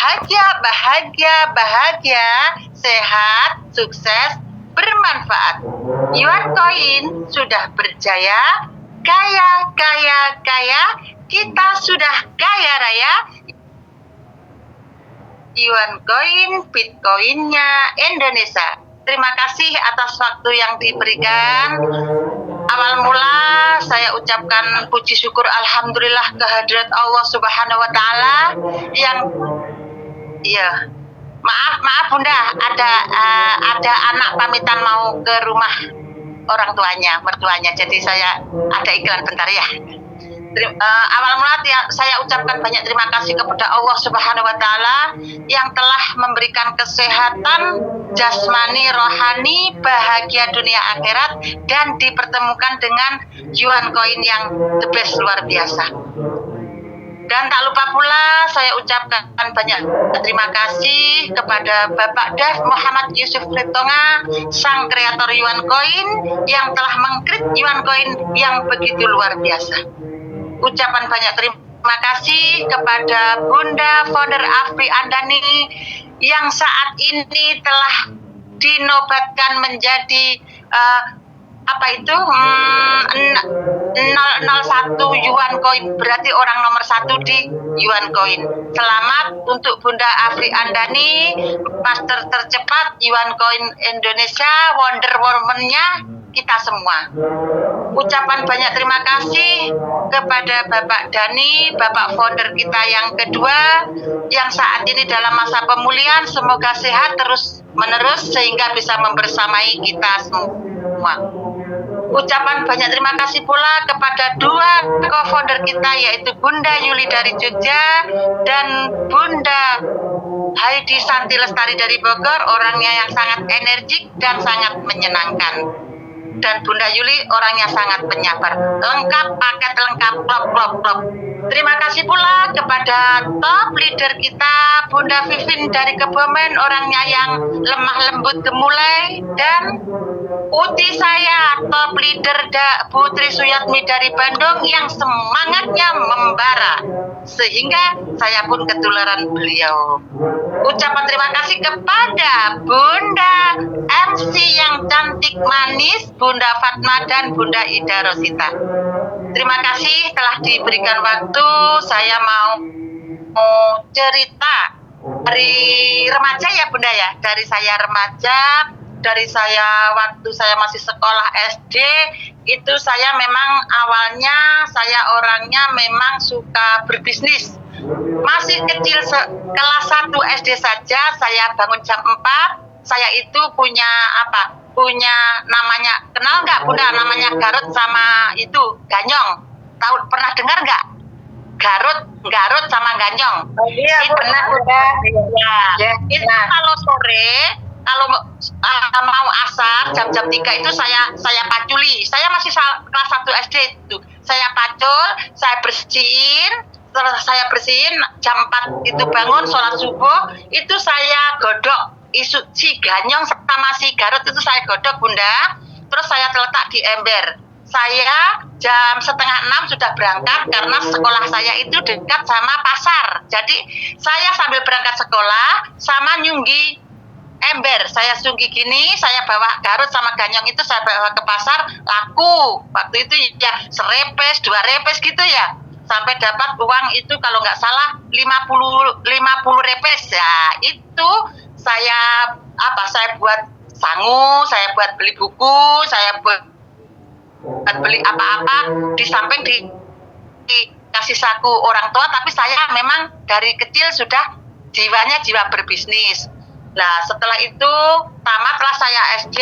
bahagia, bahagia, bahagia, sehat, sukses, bermanfaat. Yuan Koin sudah berjaya, kaya, kaya, kaya, kita sudah kaya raya. Yuan Koin, Bitcoinnya Indonesia. Terima kasih atas waktu yang diberikan. Awal mula saya ucapkan puji syukur alhamdulillah kehadirat Allah Subhanahu wa taala yang maaf Bunda, ada anak pamitan mau ke rumah orang tuanya, mertuanya. Jadi saya ada iklan bentar ya. Awal mula saya ucapkan banyak terima kasih kepada Allah Subhanahu wa taala yang telah memberikan kesehatan jasmani, rohani, bahagia dunia akhirat, dan dipertemukan dengan Yuan Koin yang the best, luar biasa. Dan tak lupa pula saya ucapkan banyak terima kasih kepada Bapak Dev Muhammad Yusuf Ritonga, sang kreator Yuan Koin yang telah mengkreat Yuan Koin yang begitu luar biasa. Ucapan banyak terima kasih kepada Bunda Founder Afri Andani yang saat ini telah dinobatkan menjadi 01 Yuan Koin, berarti orang nomor 1 di Yuan Koin. Selamat untuk Bunda Afri Andani, master tercepat Yuan Koin Indonesia, Wonder Woman-nya kita semua. Ucapan banyak terima kasih kepada Bapak Dani, Bapak founder kita yang kedua, yang saat ini dalam masa pemulihan. Semoga sehat terus menerus sehingga bisa membersamai kita semua. Ucapan banyak terima kasih pula kepada dua co-founder kita, yaitu Bunda Yuli dari Jogja dan Bunda Heidi Santi Lestari dari Bogor, orangnya yang sangat energik dan sangat menyenangkan. Dan Bunda Yuli orangnya sangat penyabar, lengkap, paket lengkap, klop. Terima kasih pula kepada top leader kita Bunda Vivin dari Kebumen, orangnya yang lemah lembut gemulai, dan Uti saya top leader Putri Suyatmi dari Bandung yang semangatnya membara, sehingga saya pun ketularan beliau. Ucapan terima kasih kepada Bunda MC yang cantik manis, Bunda Fatma dan Bunda Ida Rosita. Terima kasih telah diberikan waktu. Saya mau cerita dari remaja ya Bunda ya, dari saya remaja. Dari saya waktu saya masih sekolah SD, itu saya memang awalnya saya orangnya memang suka berbisnis. Masih kecil, kelas 1 SD saja saya bangun jam 4, saya itu punya namanya, kenal nggak Bunda, namanya Garut sama itu Ganyong. Tahu, pernah dengar nggak? Garut sama Ganyong. Oh, iya, itu pernah Bunda. Ya. Itu kalau sore, kalau mau asar jam-jam 3 itu saya paculi. Saya masih kelas 1 SD itu. Saya pacul, saya bersihin. Setelah saya bersihin jam 4 itu bangun sholat subuh, itu saya godok si Ganyong sama si Garut itu saya godok Bunda. Terus saya letak di ember. Saya jam 5:30 sudah berangkat karena sekolah saya itu dekat sama pasar. Jadi saya sambil berangkat sekolah sama nyunggi ember, saya sunggi gini, saya bawa Garut sama Ganyong itu saya bawa ke pasar, laku. Waktu itu ya 1 repes, 2 repes gitu ya. Sampai dapat uang itu kalau nggak salah 50 repes. Ya, itu saya buat sangu, saya buat beli buku, saya buat beli apa-apa, di samping dikasih saku orang tua, tapi saya memang dari kecil sudah jiwanya jiwa berbisnis. Nah, setelah itu tamatlah saya SD,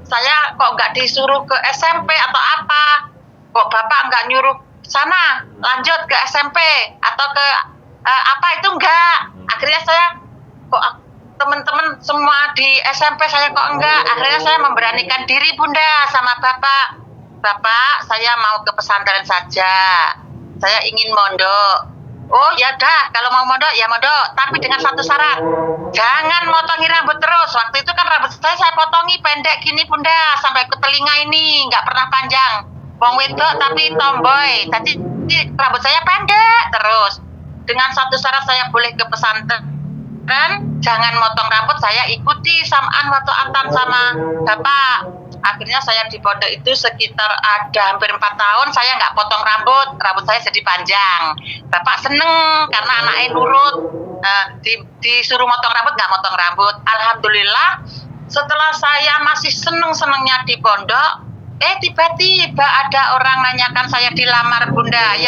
saya kok nggak disuruh ke SMP atau apa, kok Bapak nggak nyuruh sana lanjut ke SMP atau ke apa itu enggak. Akhirnya saya kok teman-teman semua di SMP, saya kok enggak. Akhirnya saya memberanikan diri Bunda sama Bapak, saya mau ke pesantren saja, saya ingin mondok. Oh ya dah, kalau mau mondok ya mondok, tapi dengan satu syarat, jangan motongi rambut terus. Waktu itu kan rambut saya potongi pendek gini Bunda, sampai ke telinga ini, nggak pernah panjang. Wong wedok tapi tomboy, jadi rambut saya pendek terus. Dengan satu syarat, saya boleh ke pesantren jangan motong rambut. Saya ikuti samaan wa ta'atan sama bapak. Akhirnya saya di pondok itu sekitar ada hampir 4 tahun saya nggak potong rambut saya jadi panjang. Bapak seneng karena anaknya nurut. Disuruh motong rambut nggak motong rambut. Alhamdulillah setelah saya masih senengnya di pondok, tiba-tiba ada orang nanyakan saya dilamar Bunda,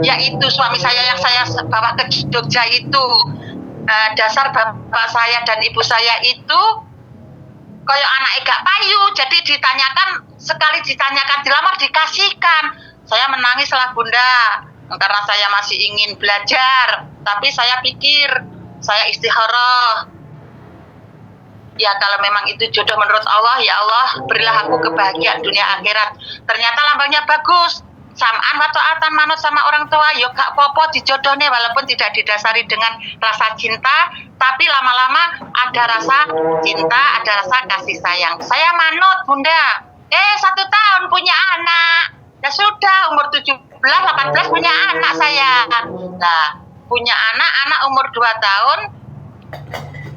yaitu suami saya yang saya bawa ke Jogja itu. Dasar bapak saya dan ibu saya itu kayak anak gak payu, jadi sekali ditanyakan dilamar dikasihkan. Saya menangis lah Bunda, karena saya masih ingin belajar, tapi saya pikir, saya istikharah. Ya kalau memang itu jodoh menurut Allah, ya Allah berilah aku kebahagiaan dunia akhirat. Ternyata lambangnya bagus, samaan wa ta'atan, manut sama orang tua, yo gak apa-apa dijodohnya walaupun tidak didasari dengan rasa cinta, tapi lama-lama ada rasa cinta, ada rasa kasih sayang. Saya manut Bunda, 1 tahun punya anak, ya sudah umur 17, 18 punya anak saya. Nah punya anak umur 2 tahun,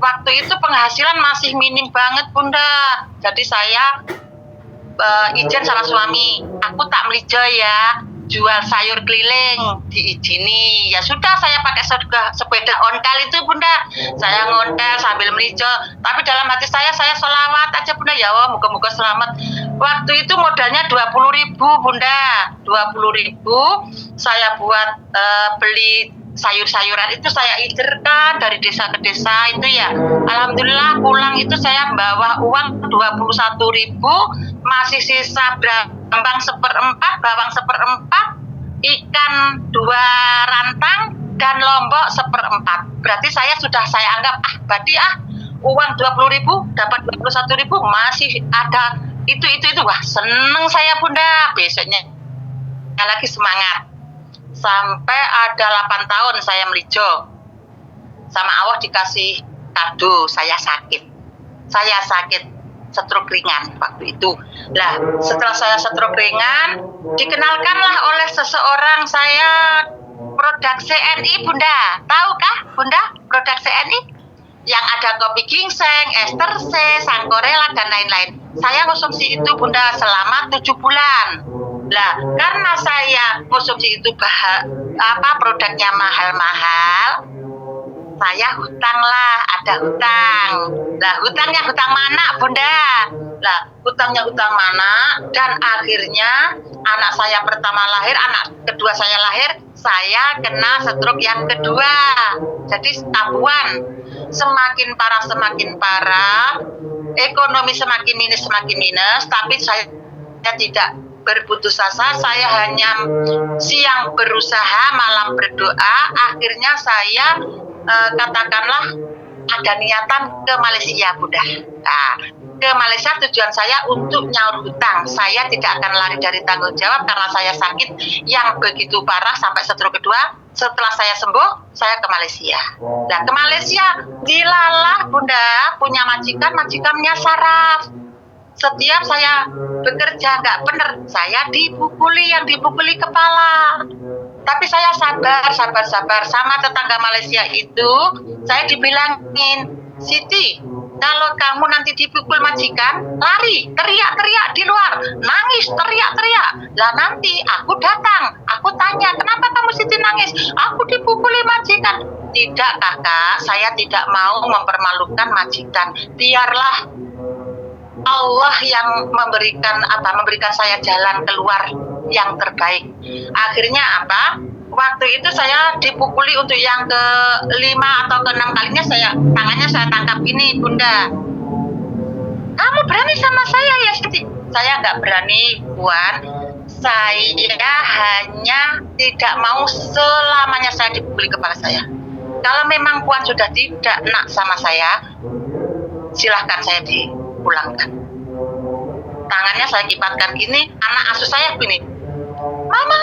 waktu itu penghasilan masih minim banget Bunda. Jadi saya izin sama suami, aku tak melijo ya, jual sayur keliling, diizini. Ya sudah saya pakai sepeda ontel itu Bunda. Saya ngontel sambil melijo. Tapi dalam hati saya sholawat aja Bunda, ya Allah moga-moga selamat. Waktu itu modalnya 20.000 Bunda. 20.000 saya buat beli sayur-sayuran itu saya ijarkan dari desa ke desa itu ya. Alhamdulillah pulang itu saya bawa uang 21.000, masih sisa bawang 1/4, ikan 2 rantang dan lombok 1/4. Berarti saya anggap berarti uang 20.000 dapat 21.000 masih ada itu. Wah seneng saya Bunda. Besoknya lagi semangat. Sampai ada 8 tahun saya melijo. Sama Allah dikasih kado, saya sakit stroke ringan waktu itu. Lah, setelah saya stroke ringan, dikenalkanlah oleh seseorang saya produk CNI Bunda. Tahukah Bunda produk CNI? Yang ada kopi ginseng, ester C, sangkorela dan lain-lain. Saya konsumsi itu Bunda selama 7 bulan. Lah, karena saya konsumsi itu produknya mahal-mahal, saya ada hutang. Lah, hutangnya hutang mana Bunda? Lah, hutangnya hutang mana? Dan akhirnya anak saya pertama lahir, anak kedua saya lahir, saya kena stroke yang kedua. Jadi tabuan, semakin parah, ekonomi semakin minus, tapi saya tidak berputus asa. Saya hanya siang berusaha, malam berdoa. Akhirnya saya katakanlah ada niatan ke Malaysia Bunda. Nah, ke Malaysia tujuan saya untuk nyaur hutang. Saya tidak akan lari dari tanggung jawab karena saya sakit yang begitu parah sampai stroke kedua. Setelah saya sembuh, saya ke Malaysia. Nah, ke Malaysia dilalah Bunda, punya majikannya saraf. Setiap saya bekerja nggak benar, saya dipukuli kepala. Tapi saya sabar sama tetangga Malaysia itu. Saya dibilangin, Siti, kalau kamu nanti dipukul majikan, lari, teriak di luar, nangis, teriak. Lah nanti aku datang, aku tanya, kenapa kamu Siti nangis? Aku dipukuli majikan. Tidak kakak, saya tidak mau mempermalukan majikan. Biarlah Allah yang memberikan saya jalan keluar yang terbaik. Akhirnya waktu itu saya dipukuli untuk yang ke-5 atau ke-6 kalinya, tangannya saya tangkap ini Bunda. Kamu berani sama saya ya Siti? Saya nggak berani Puan. Saya hanya tidak mau selamanya saya dipukuli kepala saya. Kalau memang Puan sudah tidak nak sama saya, silahkan saya dipulangkan. Tangannya saya kipatkan gini, anak asuh saya gini, Mama,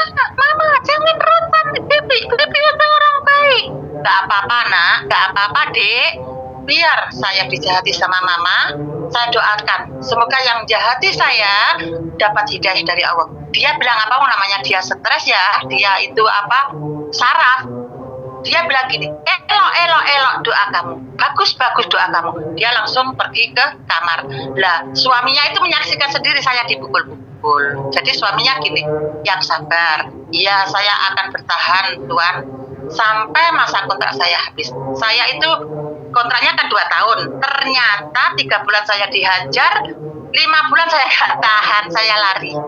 jangan rotan, Bibi itu orang baik. Gak apa-apa nak, gak apa-apa dek. Biar saya dijahati sama mama, saya doakan. Semoga yang jahati saya dapat hidayah dari Allah. Dia bilang namanya dia stres ya, dia itu saraf. dia bilang gini, elok doa kamu, bagus doa kamu. Dia langsung pergi ke kamar. Lah suaminya itu menyaksikan sendiri saya dipukul-pukul. Jadi suaminya gini, yang sabar, ya saya akan bertahan Tuan sampai masa kontrak saya habis. Saya itu kontraknya kan 2 tahun, ternyata 3 bulan saya dihajar, 5 bulan saya gak tahan, saya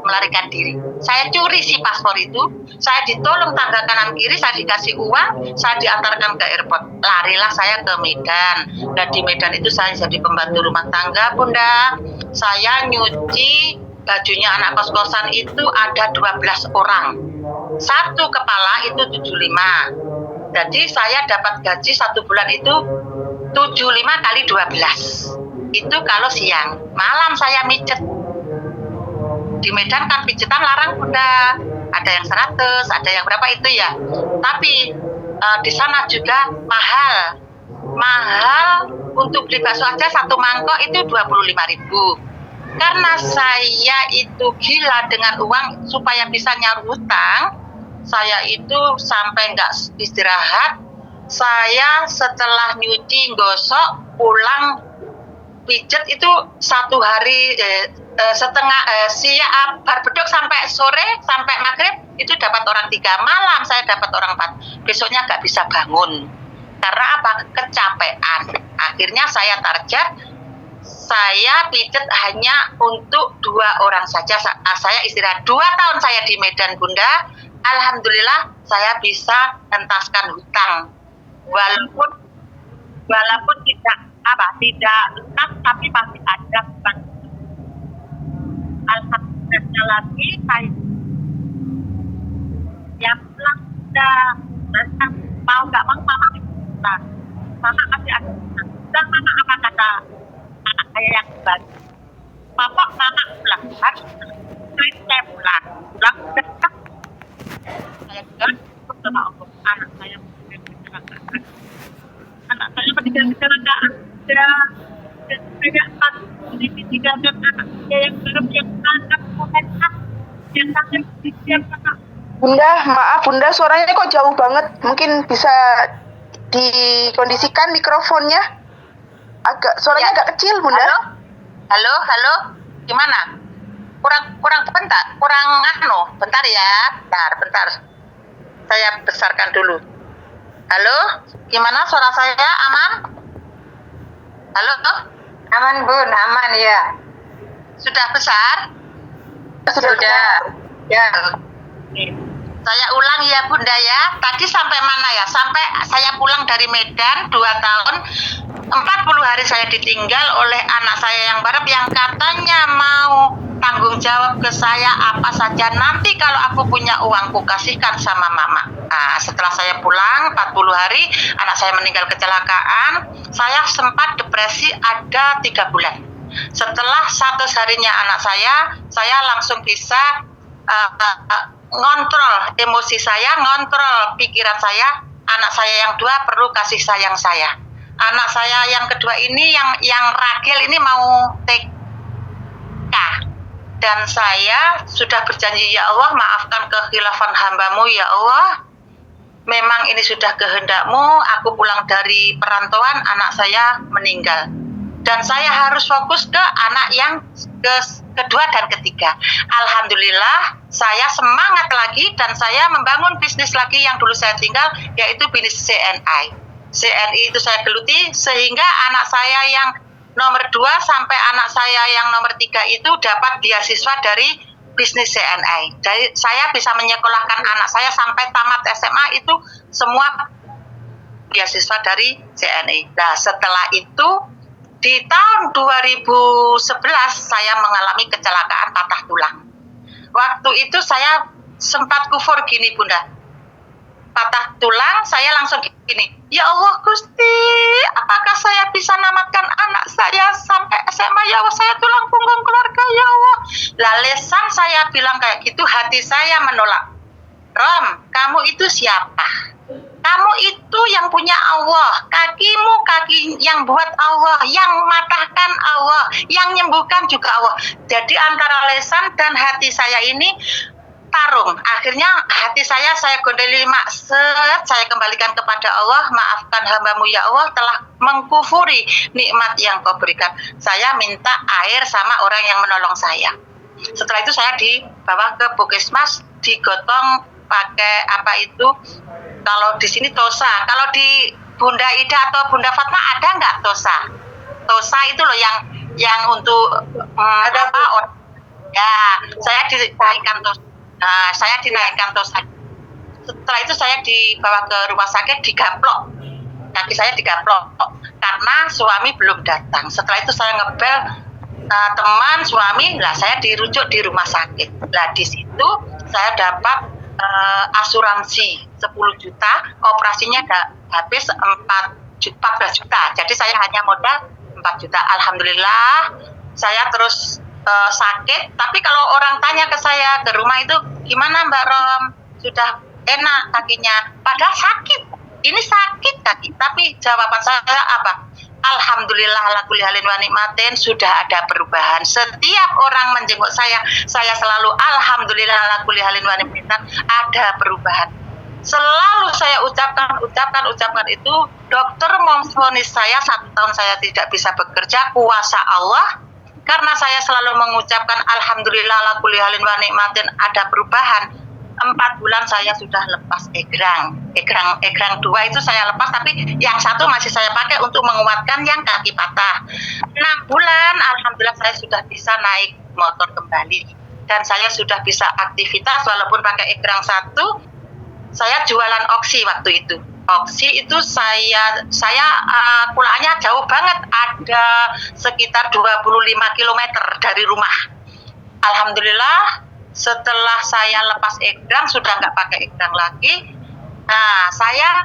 melarikan diri. Saya curi si paspor itu, saya ditolong tangga kanan kiri, saya dikasih uang, saya diantarkan ke airport. Larilah saya ke Medan. Dan di Medan itu saya jadi pembantu rumah tangga, Bunda. Saya nyuci bajunya anak kos-kosan itu ada 12 orang. Satu kepala itu 75. Jadi saya dapat gaji 1 bulan itu 75 kali 12. Itu kalau siang. Malam saya mijet. Di Medan kan pijetan larang, Bunda. Ada yang 100, ada yang berapa itu ya. Tapi di sana juga mahal. Mahal untuk beli bakso aja 1 mangkok itu 25.000. Karena saya itu gila dengan uang supaya bisa nyaur hutang, saya itu sampai nggak istirahat. Saya setelah nyuci, gosok, pulang pijet itu 1 hari setengah siang barbedok sampai sore, sampai maghrib itu dapat orang 3, malam saya dapat orang 4. Besoknya nggak bisa bangun. Karena apa? Kecapean. Akhirnya saya target, saya pijet hanya untuk 2 orang saja. Saya istirahat 2 tahun saya di Medan, Bunda. Alhamdulillah saya bisa entaskan hutang. Walaupun tidak lunas, tapi masih ada hutang. Alhamdulillah lagi saya pulang sudah mau nggak mau mama pulang. Mama masih ada hutang. Dan mama apa kata anak saya yang hebat? Mama pulang, saya pulang saya juga sama anak saya kecelakaan. Anak saya meninggal kecelakaan. Saya tidak ada anak saya yang belum yang sangat komentar, yang sangat anak. Bunda, maaf Bunda, suaranya kok jauh banget. Mungkin bisa dikondisikan mikrofonnya. Suaranya agak kecil, Bunda. Halo. Gimana? Kurang bentar ya. Bentar. Saya besarkan dulu. Halo, gimana suara saya? Aman? Halo? Aman, Bun, aman ya. Sudah besar? Sudah. Ya. Saya ulang ya Bunda ya. Tadi sampai mana ya? Sampai saya pulang dari Medan 2 tahun, 40 hari saya ditinggal oleh anak saya yang barat yang katanya mau tanggung jawab ke saya apa saja. Nanti kalau aku punya uang ku kasihkan sama mama. Nah, setelah saya pulang 40 hari, anak saya meninggal kecelakaan. Saya sempat depresi ada 3 bulan. Setelah 100 harinya anak saya langsung bisa ngontrol emosi saya, ngontrol pikiran saya. Anak saya yang 2 perlu kasih sayang saya. Anak saya yang kedua ini yang ragil ini mau TK. Dan saya sudah berjanji, ya Allah maafkan kekhilafan hamba-Mu ya Allah. Memang ini sudah kehendak-Mu, aku pulang dari perantauan, anak saya meninggal. Dan saya harus fokus ke anak yang kedua dan ketiga. Alhamdulillah, saya semangat lagi dan saya membangun bisnis lagi yang dulu saya tinggal, yaitu bisnis CNI. CNI itu saya geluti sehingga anak saya yang nomor 2 sampai anak saya yang nomor 3 itu dapat beasiswa dari bisnis CNI. Jadi saya bisa menyekolahkan anak saya sampai tamat SMA itu semua beasiswa dari CNI. Nah, setelah itu di tahun 2011 saya mengalami kecelakaan patah tulang. Waktu itu saya sempat kufur gini Bunda. Patah tulang, saya langsung gini, ya Allah Gusti, apakah saya bisa namatkan anak saya sampai SMA? Ya Allah, saya tulang punggung keluarga, ya Allah. Lah lesan saya bilang kayak gitu, hati saya menolak. Rom, kamu itu siapa? Kamu itu yang punya Allah, kakimu kaki yang buat Allah, yang matahkan Allah, yang nyembuhkan juga Allah. Jadi antara lesan dan hati saya ini tarung. Akhirnya hati saya gondeli mak, saya kembalikan kepada Allah. Maafkan hambamu ya Allah telah mengkufuri nikmat yang kau berikan. Saya minta air sama orang yang menolong saya. Setelah itu saya dibawa ke Puskesmas, digotong pakai apa itu, kalau di sini tosa, kalau di Bunda Ida atau Bunda Fatma ada nggak tosa? Tosa itu loh yang untuk Ada, apa? Ya, saya dinaikkan tosa. Nah, saya dinaikkan tosa. Setelah itu saya dibawa ke rumah sakit, digaplok. Kaki saya digaplok karena suami belum datang. Setelah itu saya ngebel teman suami, lah saya dirujuk di rumah sakit. Lah di situ saya dapat asuransi 10 juta, operasinya habis 14 juta. Jadi saya hanya modal 4 juta. Alhamdulillah saya terus sakit. Tapi kalau orang tanya ke saya ke rumah itu, gimana Mbak Rom? Sudah enak kakinya? Padahal sakit. Ini sakit kaki. Tapi jawaban saya apa? Alhamdulillah ala kulli halin wa nikmatin, sudah ada perubahan. Setiap orang menjenguk saya selalu alhamdulillah ala kulli halin wa nikmatin, ada perubahan. Selalu saya ucapkan itu. Dokter memvonis saya 1 tahun saya tidak bisa bekerja, kuasa Allah. Karena saya selalu mengucapkan alhamdulillah ala kulli halin wa nikmatin, ada perubahan. 4 bulan saya sudah lepas egrang 2 itu saya lepas, tapi yang 1 masih saya pakai untuk menguatkan yang kaki patah. 6 bulan alhamdulillah saya sudah bisa naik motor kembali, dan saya sudah bisa aktivitas walaupun pakai egrang 1. Saya jualan oksi waktu itu. Oksi itu saya pulangnya jauh banget, ada sekitar 25 km dari rumah. Alhamdulillah setelah saya lepas egrang, sudah nggak pakai egrang lagi. Nah, saya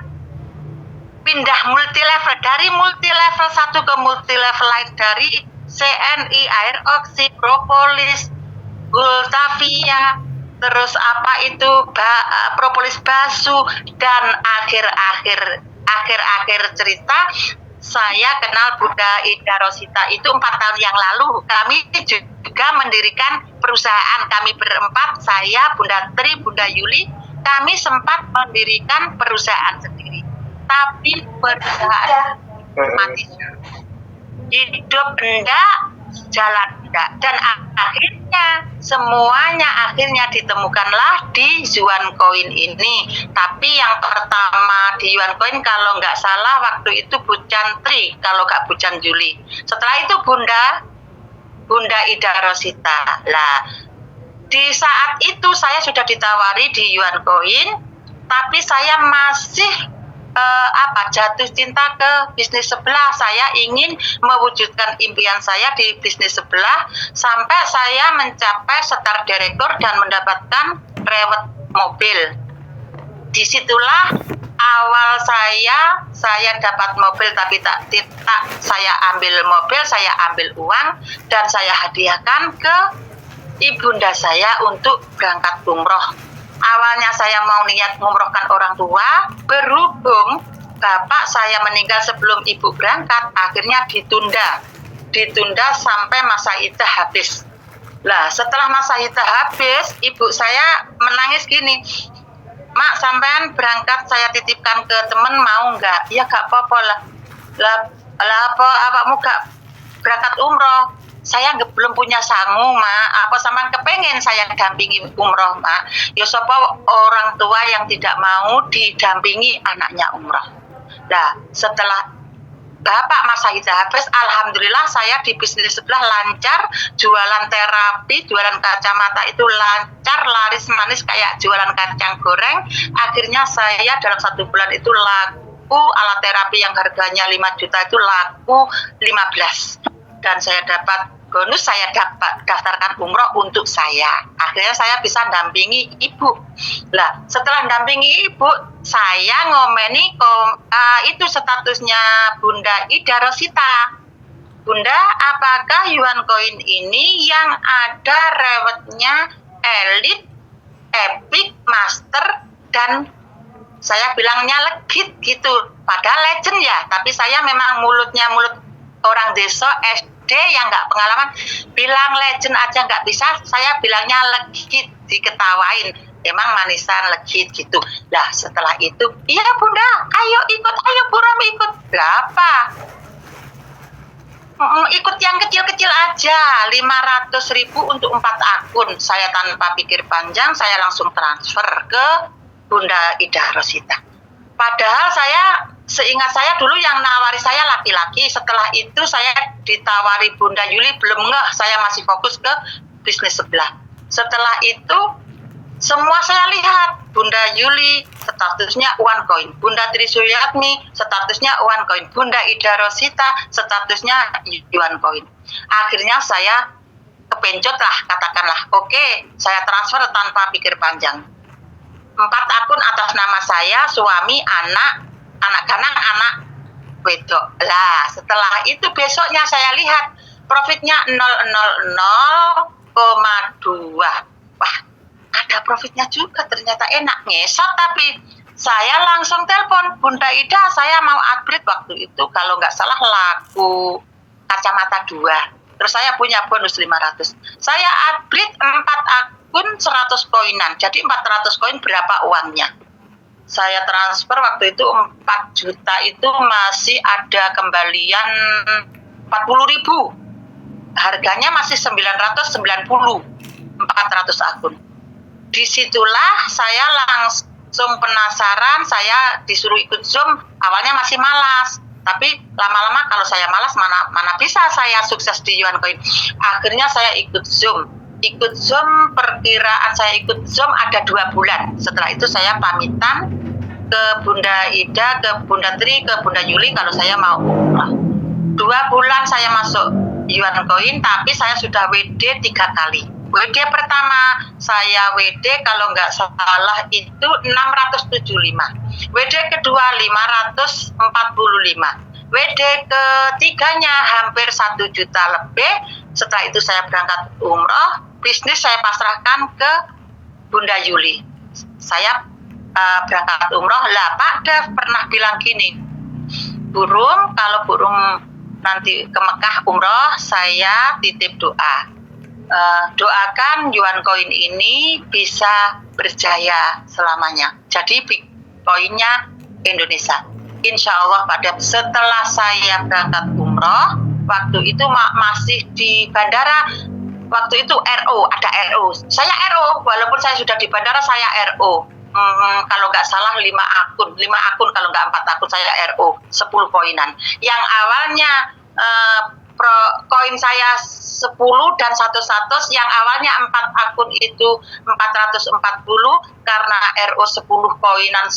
pindah multi level, dari multi level 1 ke multi level lain, dari CNI, air oksi, propolis, Gultavia, terus apa itu propolis basu, dan akhir cerita saya kenal Bunda Ida Rosita itu 4 tahun yang lalu. Kami juga mendirikan perusahaan, kami berempat, saya, Bunda Tri, Bunda Yuli, kami sempat mendirikan perusahaan sendiri. Tapi perusahaan mati, hidup enggak, jalan enggak, dan semuanya ditemukanlah di Yuan Coin ini. Tapi yang pertama di Yuan Coin kalau nggak salah waktu itu Bu Cantri, kalau nggak Bu Can Juli. Setelah itu Bunda Ida Rosita. Lah di saat itu saya sudah ditawari di Yuan Coin, tapi saya masih jatuh cinta ke bisnis sebelah. Saya ingin mewujudkan impian saya di bisnis sebelah sampai saya mencapai setar direktur dan mendapatkan rewet mobil. Disitulah awal saya dapat mobil, tapi tak saya ambil mobil, saya ambil uang dan saya hadiahkan ke ibunda saya untuk berangkat umroh. Awalnya saya mau niat mengumrohkan orang tua, berhubung bapak saya meninggal sebelum ibu berangkat, akhirnya ditunda sampai masa iddah habis. Lah setelah masa iddah habis, ibu saya menangis gini, Mak, sampean berangkat saya titipkan ke temen, mau nggak? Ya gak apa-apa lah. Lah apa awakmu gak berangkat umroh? Saya belum punya sangu, Mak. Apa sampean kepengen saya dampingi umroh, Mak? Ya sapa orang tua yang tidak mau didampingi anaknya umroh. Nah, setelah bapak masa iddah habis, alhamdulillah saya di bisnis sebelah lancar, jualan terapi, jualan kacamata itu lancar, laris manis kayak jualan kacang goreng. Akhirnya saya dalam 1 bulan itu laku alat terapi yang harganya 5 juta itu laku 15. Dan saya dapat bonus, saya daftarkan umroh untuk saya. Akhirnya saya bisa dampingi ibu. Lah, setelah dampingi ibu, saya ngomeni itu statusnya Bunda Ida Rosita. Bunda, apakah Yuan Coin ini yang ada rewetnya Elite, Epic, Master, dan saya bilangnya legit gitu. Padahal legend ya, tapi saya memang mulutnya mulut orang desa SD yang nggak pengalaman bilang legend aja nggak bisa, saya bilangnya legit, diketawain. Emang manisan legit gitu. Lah setelah itu, iya Bunda, ayo ikut, ayo buram ikut. Berapa? Ikut yang kecil-kecil aja, 500.000 untuk 4 akun. Saya tanpa pikir panjang, saya langsung transfer ke Bunda Ida Rosita. Padahal seingat saya dulu yang nawari saya laki-laki. Setelah itu saya ditawari Bunda Yuli, belum ngeh, saya masih fokus ke bisnis sebelah. Setelah itu semua saya lihat, Bunda Yuli statusnya OneCoin, Bunda Trisuyatmi statusnya OneCoin, Bunda Ida Rosita statusnya OneCoin. Akhirnya saya kepencot lah, katakanlah, oke, saya transfer tanpa pikir panjang. 4 akun atas nama saya, suami, anak ganang, anak wedok. Lah, setelah itu besoknya saya lihat profitnya 0,0,2. Wah, ada profitnya juga, ternyata enak, ngesot. Tapi saya langsung telepon Bunda Ida, saya mau upgrade waktu itu, kalau nggak salah laku kacamata 2. Terus saya punya bonus 500. Saya upgrade 4 akun 100 koinan. Jadi 400 koin berapa uangnya? Saya transfer waktu itu 4 juta, itu masih ada kembalian 40.000. Harganya masih 990, 400 akun. Disitulah saya langsung penasaran, saya disuruh ikut Zoom, awalnya masih malas. Tapi lama-lama kalau saya malas, mana bisa saya sukses di OneCoin. Akhirnya saya ikut Zoom. Perkiraan saya ikut Zoom ada 2 bulan. Setelah itu saya pamitan ke Bunda Ida, ke Bunda Tri, ke Bunda Yuli kalau saya mau umrah. 2 bulan saya masuk OneCoin, tapi saya sudah WD 3 kali. WD pertama saya WD kalau nggak salah itu 675. WD kedua 545. WD ketiganya hampir 1 juta lebih. Setelah itu saya berangkat umroh, bisnis saya pasrahkan ke Bunda Yuli. Saya berangkat umroh, lah Pak Dev pernah bilang gini, kalau burung nanti ke Mekah umroh, saya titip doa. Doakan OneCoin ini bisa berjaya selamanya. Jadi Bitcoinnya Indonesia. Insya Allah pada setelah saya berangkat umroh, waktu itu masih di bandara. Waktu itu RO, ada RO. Saya RO, walaupun saya sudah di bandara, saya RO. Kalau nggak salah 5 akun kalau nggak 4 akun saya RO, 10 koinan. Yang awalnya koin saya 10 dan 100, yang awalnya 4 akun itu 440, karena RO 10 koinan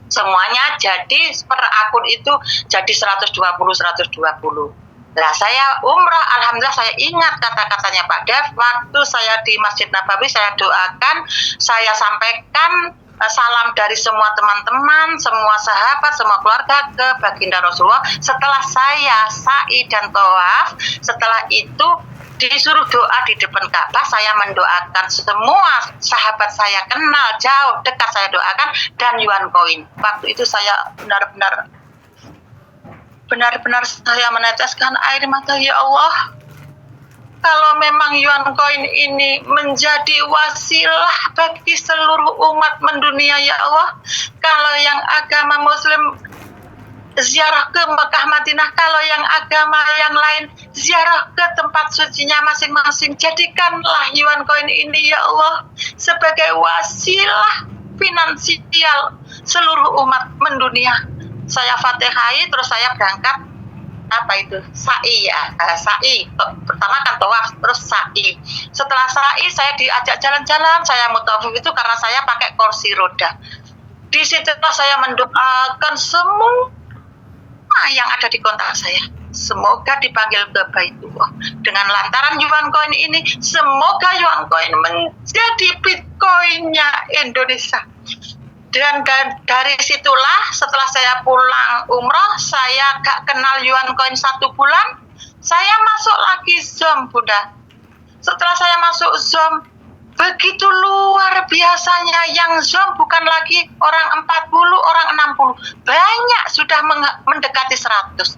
semuanya, jadi per akun itu jadi 120. Nah, saya umrah, alhamdulillah saya ingat kata-katanya Pak Dev waktu saya di Masjid Nabawi, saya doakan, saya sampaikan salam dari semua teman-teman, semua sahabat, semua keluarga ke baginda Rasulullah. Setelah saya sa'i dan tawaf, setelah itu disuruh doa di depan Ka'bah, saya mendoakan semua sahabat saya kenal, jauh, dekat, saya doakan, dan OneCoin. Waktu itu saya benar-benar saya meneteskan air mata, ya Allah, kalau memang OneCoin ini menjadi wasilah bagi seluruh umat mendunia, ya Allah, kalau yang agama Muslim ziarah ke Mekah Madinah, kalau yang agama yang lain ziarah ke tempat sucinya masing-masing, jadikanlah OneCoin ini, ya Allah, sebagai wasilah finansial seluruh umat mendunia. Saya fatihai, terus saya berangkat sa'i ya, sa'i pertama kan tawaf, terus sa'i. Setelah sa'i saya diajak jalan-jalan, saya mutawaf itu karena saya pakai kursi roda. Di situ saya mendoakan semua yang ada di kontak saya, semoga dipanggil ke Baitullah. Dengan lantaran OneCoin ini, semoga OneCoin menjadi Bitcoinnya Indonesia. Dan dari situlah setelah saya pulang umroh, saya gak kenal OneCoin 1 bulan, saya masuk lagi Zoom, Bunda. Setelah saya masuk Zoom, begitu luar biasanya, yang Zoom bukan lagi orang 40, orang 60, banyak, sudah mendekati 100.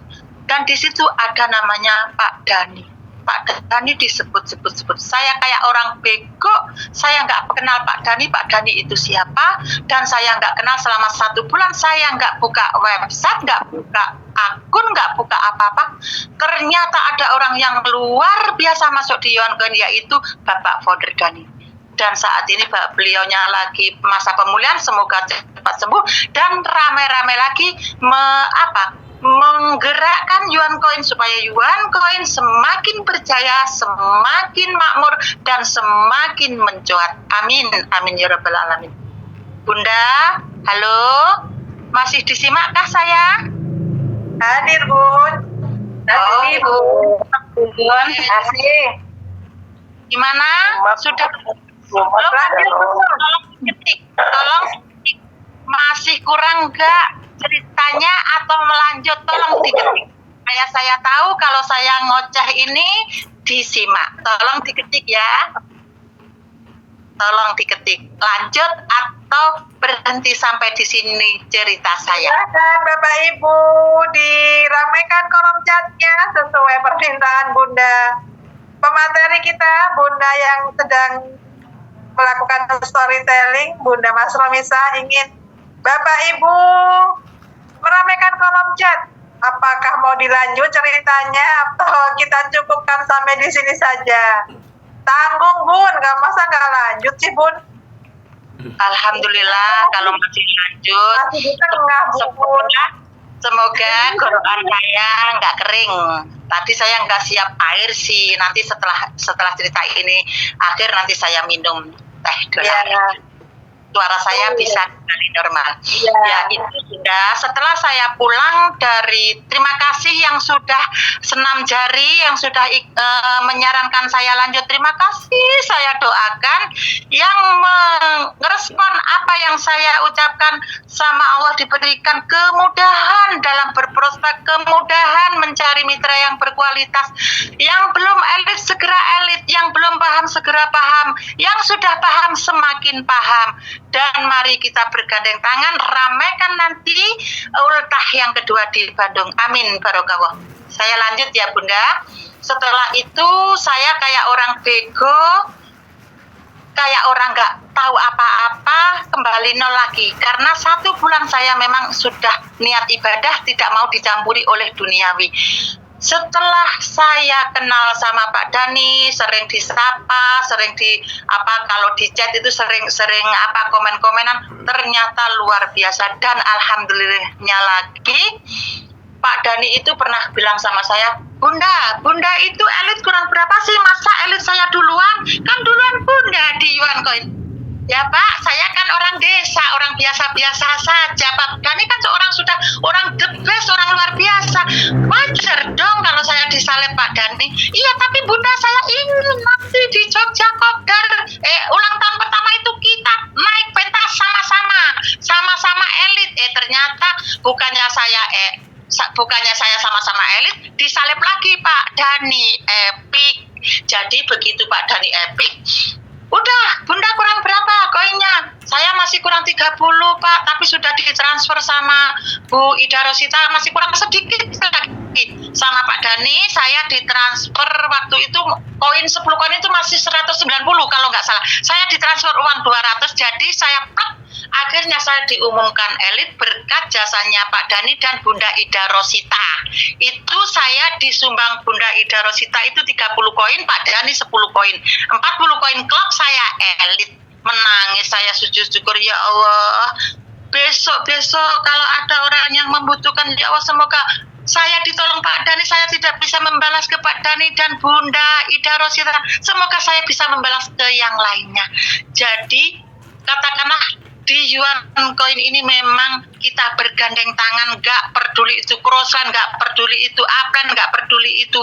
dan di situ ada namanya Pak Dhani. Pak Dhani disebut-sebut. Saya kayak orang bego, saya nggak kenal Pak Dhani itu siapa, dan saya nggak kenal selama 1 bulan, saya nggak buka website, nggak buka akun, nggak buka apa-apa. Ternyata ada orang yang luar biasa masuk di Yuan Coin, yaitu Bapak Founder Dhani. Dan saat ini beliaunya lagi masa pemulihan, semoga cepat sembuh, dan rame-rame lagi menggerakkan Yuan Coin supaya Yuan Coin semakin berjaya, semakin makmur, dan semakin mencuat. Amin, amin ya rabbal alamin. Bunda, halo, masih disimakkah saya? Hadir, Bun. Hadir, Bun. Kasih. Gimana? Sudah belum hadir? Tolong ketik. Masih kurang nggak ceritanya atau melanjut? Tolong diketik. Saya tahu kalau saya ngoceh ini disimak. Tolong diketik ya. Tolong diketik. Lanjut atau berhenti sampai di sini cerita saya. Silakan Bapak Ibu diramaikan kolom chatnya sesuai permintaan Bunda. Pemateri kita Bunda yang sedang melakukan storytelling, Bunda Mas Romisa ingin Bapak Ibu meramaikan kolom chat. Apakah mau dilanjut ceritanya atau kita cukupkan sampai di sini saja? Tanggung Bun, masa nggak lanjut sih Bun? Alhamdulillah kalau masih lanjut. Masih di tengah Bun. Semoga Quran saya nggak kering. Tadi saya nggak siap air sih. Nanti setelah cerita ini akhir nanti saya minum teh dulu. Ya. Suara saya bisa kembali normal. Ya. Ya itu sudah. Setelah saya pulang dari, terima kasih yang sudah senam jari, yang sudah menyarankan saya lanjut. Terima kasih, saya doakan. Yang merespon apa yang saya ucapkan, sama Allah diberikan kemudahan dalam berprospek, kemudahan mencari mitra yang berkualitas. Yang belum elit segera elit, yang belum paham segera paham, yang sudah paham semakin paham. Dan mari kita bergandeng tangan, ramaikan nanti ultah yang kedua di Bandung. Amin barokah. Saya lanjut ya Bunda. Setelah itu saya kayak orang bego, kayak orang nggak tahu apa-apa, kembali nol lagi. Karena 1 bulan saya memang sudah niat ibadah, tidak mau dicampuri oleh duniawi. Setelah saya kenal sama Pak Dhani, sering disapa, sering kalau di chat itu sering komen-komenan, ternyata luar biasa. Dan alhamdulillahnya lagi Pak Dhani itu pernah bilang sama saya, Bunda itu elit kurang berapa sih, masa elit saya duluan? Kan duluan Bunda di Yuan Coin. Ya Pak, saya kan orang desa, orang biasa-biasa saja. Pak Dhani kan orang the best, orang luar biasa. Wajar dong kalau saya disalib Pak Dhani. Iya, tapi Bunda saya ingin nanti di Jogja Kopdar ulang tahun pertama itu kita naik pentas sama-sama elit. Ternyata bukannya saya sama-sama elit, disalib lagi Pak Dhani epic. Jadi begitu Pak Dhani epic, udah Bunda kurang berapa koinnya? Saya masih kurang 30 Pak, tapi sudah ditransfer sama Bu Ida Rosita, masih kurang sedikit lagi. Sama Pak Dhani saya ditransfer waktu itu koin 10 koin itu masih 190 kalau nggak salah. Saya ditransfer uang 200, jadi saya plek. Akhirnya saya diumumkan elit berkat jasanya Pak Dhani dan Bunda Ida Rosita. Itu saya disumbang Bunda Ida Rosita itu 30 koin, Pak Dhani 10 koin. 40 koin klok saya elit. Menangis saya sujud syukur, ya Allah. Besok kalau ada orang yang membutuhkan, ya Allah semoga saya ditolong Pak Dhani, saya tidak bisa membalas ke Pak Dhani dan Bunda Ida Rosita. Semoga saya bisa membalas ke yang lainnya. Jadi katakanlah di Yuan Coin ini memang kita bergandeng tangan, gak peduli itu crossland, gak peduli itu upline, gak peduli itu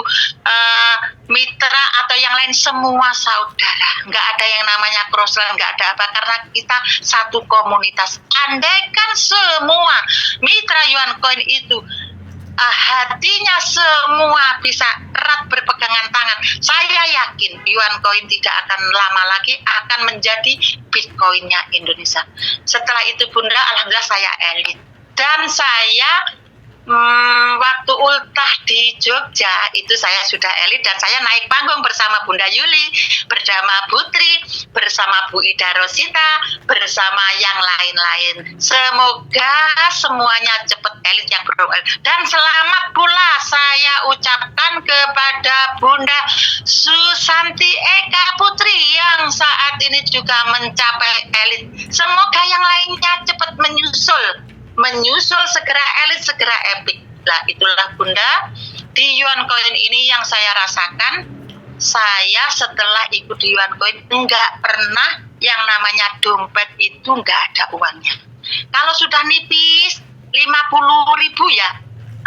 mitra atau yang lain, semua saudara. Gak ada yang namanya crossland, gak ada apa, karena kita satu komunitas. Andaikan semua mitra Yuan Coin itu hatinya semua bisa erat berpegangan tangan, saya yakin Yuan Coin tidak akan lama lagi akan menjadi Bitcoinnya Indonesia. Setelah itu Bunda, alhamdulillah saya elit dan saya Waktu ultah di Jogja itu saya sudah elit dan saya naik panggung bersama Bunda Yuli, bersama Putri, bersama Bu Ida Rosita, bersama yang lain-lain. Semoga semuanya cepat elit yang berelit. Dan selamat pula saya ucapkan kepada Bunda Susanti Eka Putri yang saat ini juga mencapai elit. Semoga yang lainnya cepat menyusul segera elit, segera epic. Lah itulah Bunda, di Yuan Coin ini yang saya rasakan, saya setelah ikut di Yuan Coin enggak pernah yang namanya dompet itu enggak ada uangnya. Kalau sudah nipis 50.000 ya,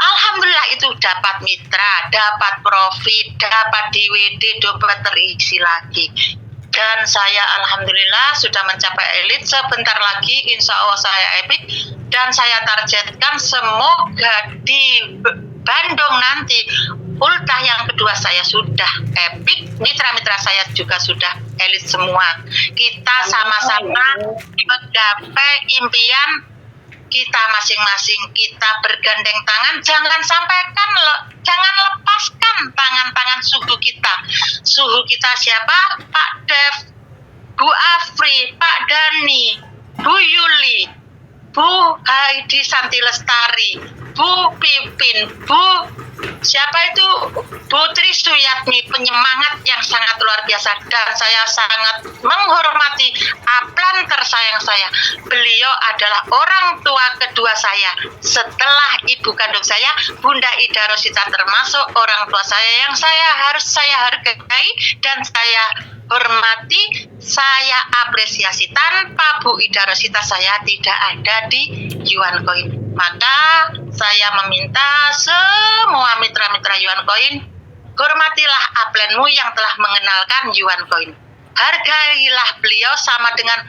alhamdulillah itu dapat mitra, dapat profit, dapat DWD, dompet terisi lagi. Dan saya alhamdulillah sudah mencapai elit, sebentar lagi insya Allah saya epic, dan saya targetkan semoga di Bandung nanti ultah yang kedua saya sudah epic, mitra-mitra saya juga sudah elit semua. Kita sama-sama menggapai impian kita masing-masing, kita bergandeng tangan, jangan lepaskan tangan-tangan suhu kita. Suhu kita siapa? Pak Dev, Bu Afri, Pak Dani, Bu Yuli, Bu Heidi Santi Lestari, Bu Pipin, Bu siapa itu, Bu Tri Suyatmi, penyemangat yang sangat luar biasa, dan saya sangat menghormati aplan tersayang saya. Beliau adalah orang tua kedua saya setelah ibu kandung saya, Bunda Ida Rosita, termasuk orang tua saya yang saya hargai dan saya hormati, saya apresiasi. Tanpa Bu Ida Rosita saya tidak ada di Yuan Coin. Maka saya meminta semua mitra-mitra Yuan Coin, hormatilah upline-mu yang telah mengenalkan Yuan Coin. Hargailah beliau sama dengan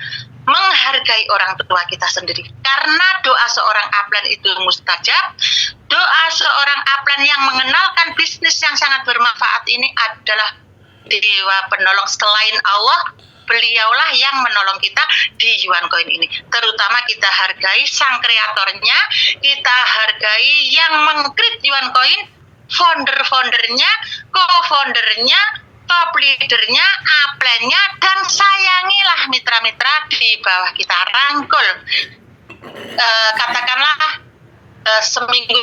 menghargai orang tua kita sendiri. Karena doa seorang upline itu mustajab. Doa seorang upline yang mengenalkan bisnis yang sangat bermanfaat ini adalah dewa penolong selain Allah. Beliaulah yang menolong kita di Yuan Coin ini. Terutama kita hargai sang kreatornya, kita hargai yang mengkreat Yuan Coin, founder-foundernya, co-foundernya, top leadernya, upline-nya, dan sayangilah mitra-mitra di bawah kita, rangkul. Katakanlah seminggu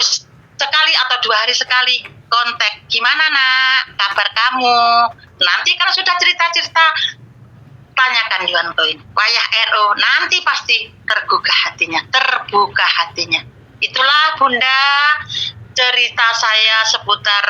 sekali atau 2 hari sekali kontak, gimana nak, kabar kamu? Nanti kalau sudah cerita-cerita, tanyakan Yuan Coin, wayah RO, nanti pasti terbuka hatinya. Itulah Bunda cerita saya seputar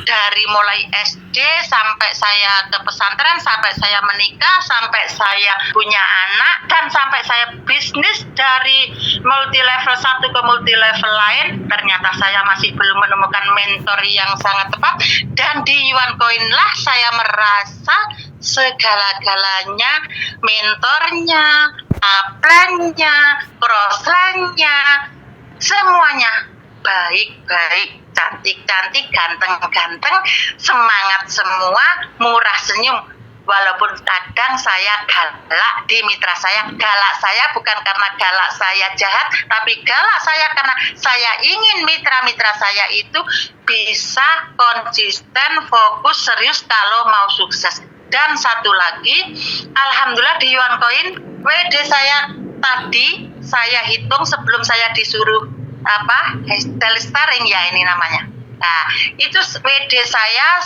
dari mulai SD sampai saya ke pesantren, sampai saya menikah, sampai saya punya anak, dan sampai saya bisnis dari multi level satu ke multi level lain. Ternyata saya masih belum menemukan mentor yang sangat tepat, dan di Yuan Coin lah saya merasa segala-galanya, mentornya, upline-nya, crossline-nya, semuanya baik-baik, cantik-cantik, ganteng-ganteng, semangat semua, murah senyum. Walaupun kadang saya galak di mitra saya, galak saya bukan karena galak saya jahat, tapi galak saya karena saya ingin mitra-mitra saya itu bisa konsisten, fokus, serius kalau mau sukses. Dan satu lagi, alhamdulillah di Yuan Coin, WD saya tadi saya hitung sebelum saya disuruh telestaring ya ini namanya. Nah, itu WD saya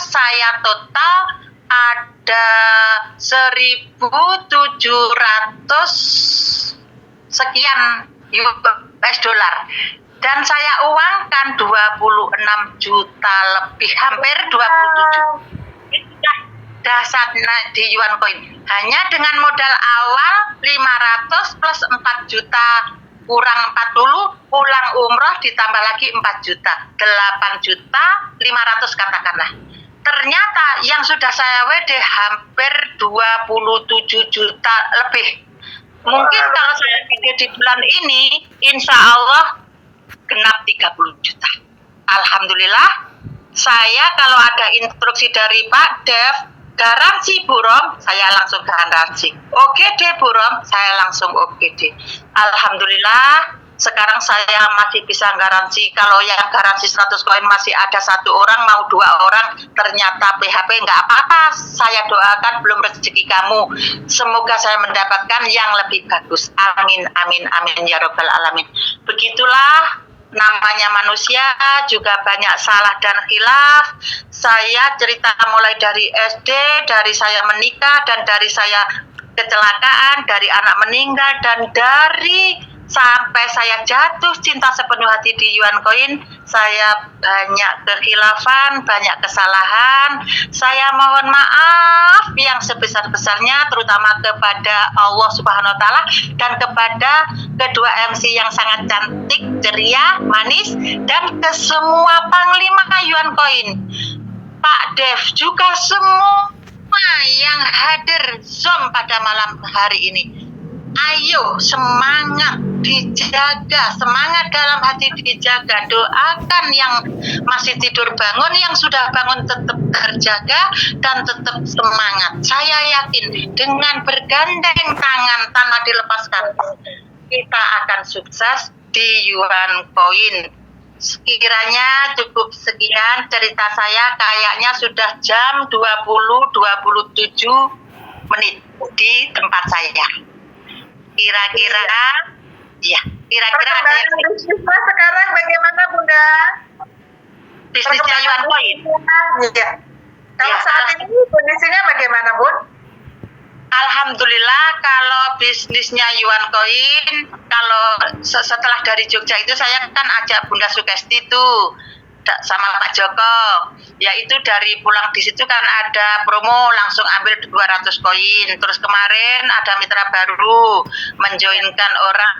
total ada 1.700 sekian US dollar. Dan saya uangkan 26 juta lebih, hampir 27. Dasarnya di Yuan Coin. Hanya dengan modal awal 500 plus 4 juta kurang 40, pulang umroh ditambah lagi 4 juta, 8 juta 500 katakanlah. Ternyata yang sudah saya WD hampir 27 juta lebih. Mungkin kalau saya WD di bulan ini, insya Allah genap 30 juta. Alhamdulillah, saya kalau ada instruksi dari Pak Dev, garansi Bu Rom, saya langsung garansi. OGD Bu Rom, saya langsung OGD. Alhamdulillah, Sekarang saya masih bisa garansi, kalau yang garansi 100 koin masih ada 1 orang, mau 2 orang, ternyata PHP nggak apa-apa. Saya doakan belum rezeki kamu. Semoga saya mendapatkan yang lebih bagus. Amin, amin, amin ya robbal alamin. Begitulah namanya manusia, juga banyak salah dan khilaf. Saya cerita mulai dari SD, dari saya menikah, dan dari saya kecelakaan, dari anak meninggal, dan dari sampai saya jatuh cinta sepenuh hati di Yuan Coin. Saya banyak kekhilafan, banyak kesalahan. Saya mohon maaf yang sebesar-besarnya, terutama kepada Allah Subhanahu Wa Taala dan kepada kedua MC yang sangat cantik, ceria, manis, dan ke semua panglima Yuan Coin, Pak Dev, juga semua yang hadir Zoom pada malam hari ini. Ayo semangat dijaga, semangat dalam hati dijaga. Doakan yang masih tidur bangun, yang sudah bangun tetap terjaga dan tetap semangat. Saya yakin dengan bergandeng tangan tanpa dilepaskan, kita akan sukses di Yuan Coin. Sekiranya cukup sekian cerita saya, kayaknya sudah jam 20.27 menit di tempat saya. Kira-kira ya, kira-kira ada yang bisnisnya sekarang bagaimana Bunda? bisnisnya Yuan Coin. Iya. Kalau Ya, saat ini kondisinya bagaimana, Bun? Alhamdulillah kalau bisnisnya Yuan Coin, kalau setelah dari Jogja itu saya kan ajak Bunda Sukesti tuh sama Pak Joko, yaitu dari pulang di situ kan ada promo langsung ambil 200 koin. Terus kemarin ada mitra baru menjoinkan orang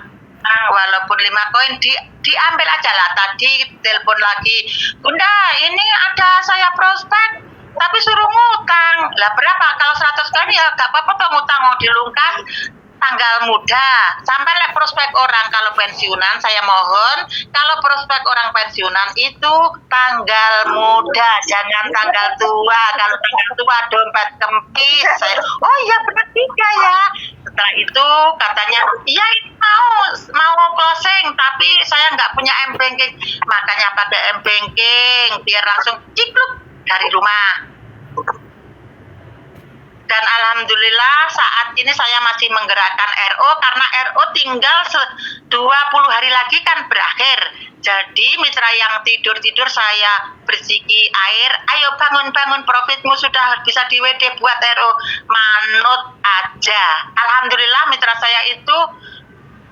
walaupun 5 koin diambil aja lah. Tadi telepon lagi, Bunda ini ada saya prospek tapi suruh ngutang. Lah berapa? Kalau 100 koin ya gak apa-apa toh ngutang, mau dilungkas tanggal muda. Sampai lek prospek orang kalau pensiunan, saya mohon kalau prospek orang pensiunan itu tanggal muda, jangan tanggal tua. Kalau tanggal tua dompet kempis. Saya, oh iya benar juga ya. Setelah itu katanya, iya mau closing, tapi saya nggak punya m-banking. Makanya pakai m-banking biar langsung cikluk dari rumah. Dan alhamdulillah saat ini saya masih menggerakkan RO, karena RO tinggal 20 hari lagi kan berakhir. Jadi mitra yang tidur-tidur saya bersiki air, ayo bangun-bangun, profitmu sudah bisa di WD buat RO, manut aja. Alhamdulillah mitra saya itu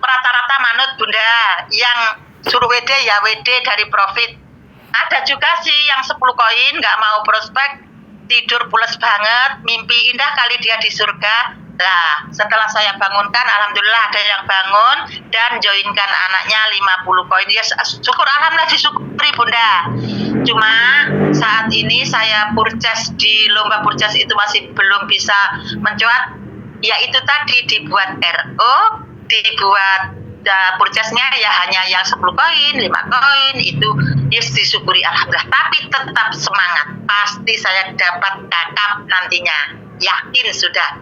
rata-rata manut Bunda, yang suruh WD ya WD dari profit. Ada juga sih yang 10 koin nggak mau prospek, tidur pules banget, mimpi indah kali dia di surga. Lah, setelah saya bangunkan, alhamdulillah ada yang bangun dan joinkan anaknya 50 koin. Ya syukur, alhamdulillah disyukuri Bunda. Cuma saat ini saya purchase di lomba purchase itu masih belum bisa mencuat. Yaitu tadi dibuat RO, dibuat purchase-nya ya hanya yang 10 koin, 5 koin, itu yes disyukuri alhamdulillah. Tapi tetap semangat, pasti saya dapat kakap nantinya, yakin sudah.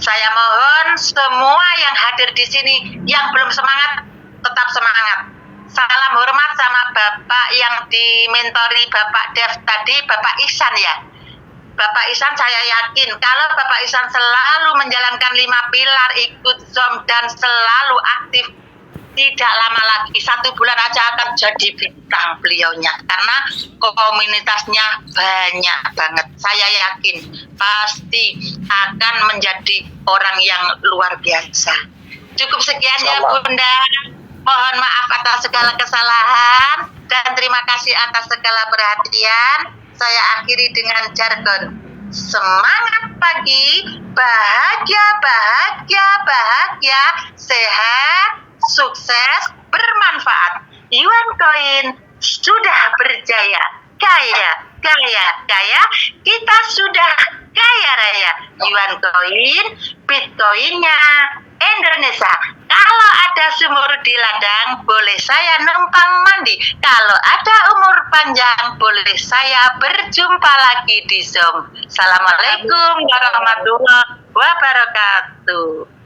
Saya mohon semua yang hadir di sini yang belum semangat tetap semangat. Salam hormat sama Bapak yang dimentori Bapak Dev tadi, Bapak Ihsan ya. Bapak Ihsan saya yakin kalau Bapak Ihsan selalu menjalankan 5 pilar, ikut Zoom dan selalu aktif, tidak lama lagi 1 bulan aja akan jadi bintang beliaunya, karena komunitasnya banyak banget. Saya yakin pasti akan menjadi orang yang luar biasa. Cukup sekian ya Bunda, mohon maaf atas segala kesalahan dan terima kasih atas segala perhatian. Saya akhiri dengan jargon semangat pagi, bahagia, bahagia, bahagia, sehat, sukses, bermanfaat. Yuan Coin sudah berjaya, kaya, kaya, kaya. Kita sudah kaya raya. Yuan Coin, Bitcoinnya Indonesia. Kalau ada sumur di ladang, boleh saya numpang mandi. Kalau ada umur panjang, boleh saya berjumpa lagi di Zoom. Assalamualaikum warahmatullahi wabarakatuh.